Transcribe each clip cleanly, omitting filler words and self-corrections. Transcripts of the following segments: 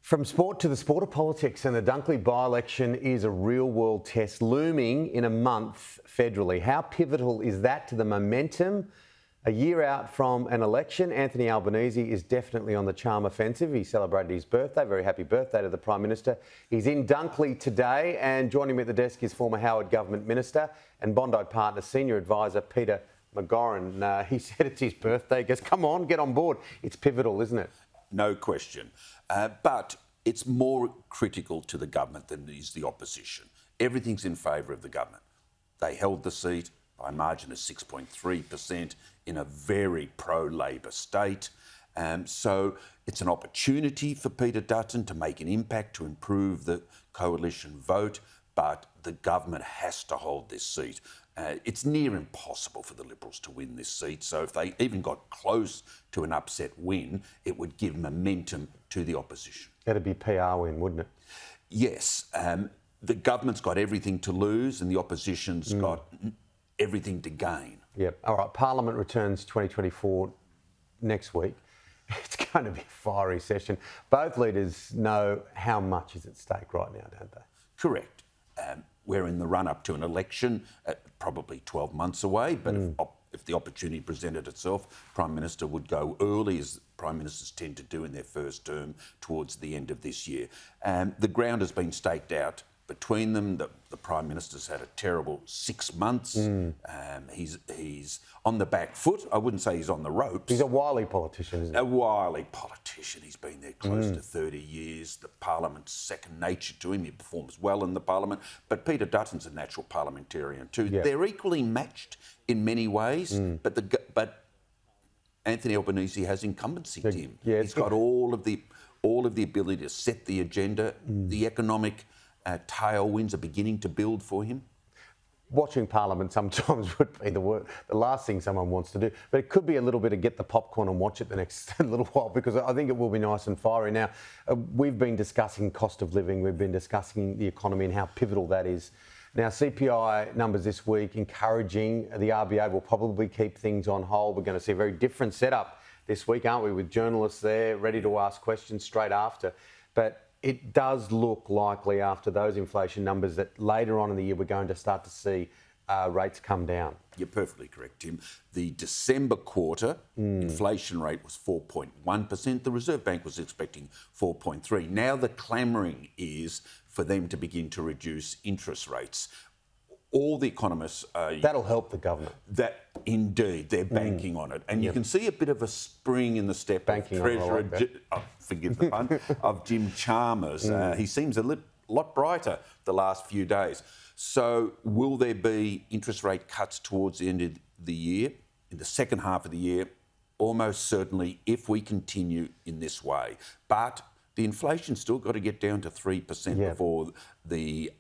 From sport to the sport of politics, and the Dunkley by-election is a real-world test looming in a month federally. How pivotal is that to the momentum? A year out from an election, Anthony Albanese is definitely on the charm offensive. He celebrated his birthday. Very happy birthday to the Prime Minister. He's in Dunkley today, and joining me at the desk is former Howard Government Minister and Bondi Partner Senior Advisor Peter McGauran. He said it's his birthday. He goes, come on, get on board. It's pivotal, isn't it? No question. But it's more critical to the government than is the opposition. Everything's in favour of the government. They held the seat by a margin of 6.3% in a very pro-Labor state. So it's an opportunity for Peter Dutton to make an impact, to improve the coalition vote, but the government has to hold this seat. It's near impossible for the Liberals to win this seat, so if they even got close to an upset win, it would give momentum to the opposition. That'd be a PR win, wouldn't it? Yes. The government's got everything to lose and the opposition's got everything to gain. Yep. All right, Parliament returns 2024 next week. It's going to be a fiery session. Both leaders know how much is at stake right now, don't they? Correct. We're in the run-up to an election, probably 12 months away, but if the opportunity presented itself, Prime Minister would go early, as Prime Ministers tend to do in their first term, towards the end of this year. The ground has been staked out between them. The Prime Minister's had a terrible 6 months. He's on the back foot. I wouldn't say he's on the ropes. He's a wily politician, isn't he? A wily politician. He's been there close to 30 years. The Parliament's second nature to him. He performs well in the Parliament. But Peter Dutton's a natural parliamentarian too. Yeah. They're equally matched in many ways, but Anthony Albanese has incumbency to him. Yeah, he's got all of the ability to set the agenda. The economic tailwinds are beginning to build for him. Watching Parliament sometimes would be the last thing someone wants to do. But it could be a little bit of get the popcorn and watch it the next little while, because I think it will be nice and fiery. Now, we've been discussing cost of living. We've been discussing the economy and how pivotal that is. Now, CPI numbers this week encouraging. The RBA will probably keep things on hold. We're going to see a very different setup this week, aren't we, with journalists there ready to ask questions straight after. But it does look likely after those inflation numbers that later on in the year we're going to start to see rates come down. You're perfectly correct, Tim. The December quarter inflation rate was 4.1%. The Reserve Bank was expecting 4.3%. Now the clamouring is for them to begin to reduce interest rates. All the economists that'll help the government. That indeed, they're banking on it, and you can see a bit of a spring in the step banking of Treasurer, forgive the pun, of Jim Chalmers. He seems a lot brighter the last few days. So, will there be interest rate cuts towards the end of the year, in the second half of the year? Almost certainly, if we continue in this way. But the inflation's still got to get down to 3% before the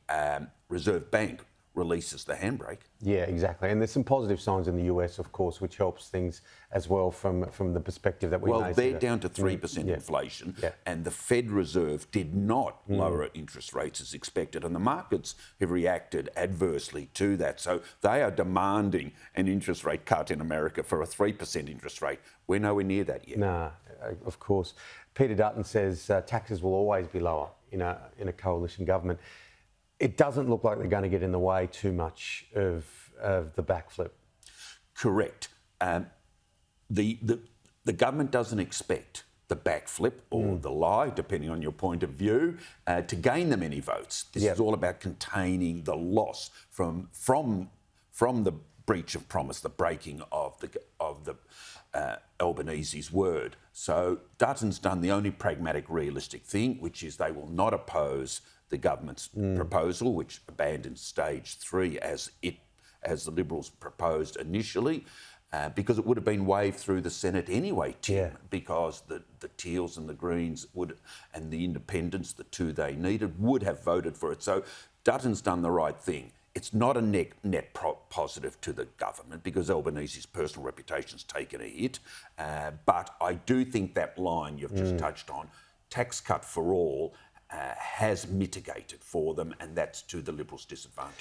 Reserve Bank releases the handbrake. Yeah, exactly. And there's some positive signs in the US, of course, which helps things as well from the perspective that we may see. Well, they're down to 3% inflation, and the Fed Reserve did not lower interest rates as expected, and the markets have reacted adversely to that. So they are demanding an interest rate cut in America for a 3% interest rate. We're nowhere near that yet. No, of course. Peter Dutton says taxes will always be lower in a coalition government. It doesn't look like they're going to get in the way too much of the backflip. Correct. The government doesn't expect the backflip or the lie, depending on your point of view, to gain them any votes. This is all about containing the loss from the breach of promise, the breaking of the Albanese's word. So Dutton's done the only pragmatic, realistic thing, which is they will not oppose the government's proposal, which abandoned stage 3 as the Liberals proposed initially, because it would have been waved through the Senate anyway, Tim, because the Teals and the Greens and the Independents, the two they needed, would have voted for it. So Dutton's done the right thing. It's not a net positive to the government because Albanese's personal reputation's taken a hit. But I do think that line you've just touched on, tax cut for all, has mitigated for them, and that's to the Liberals' disadvantage.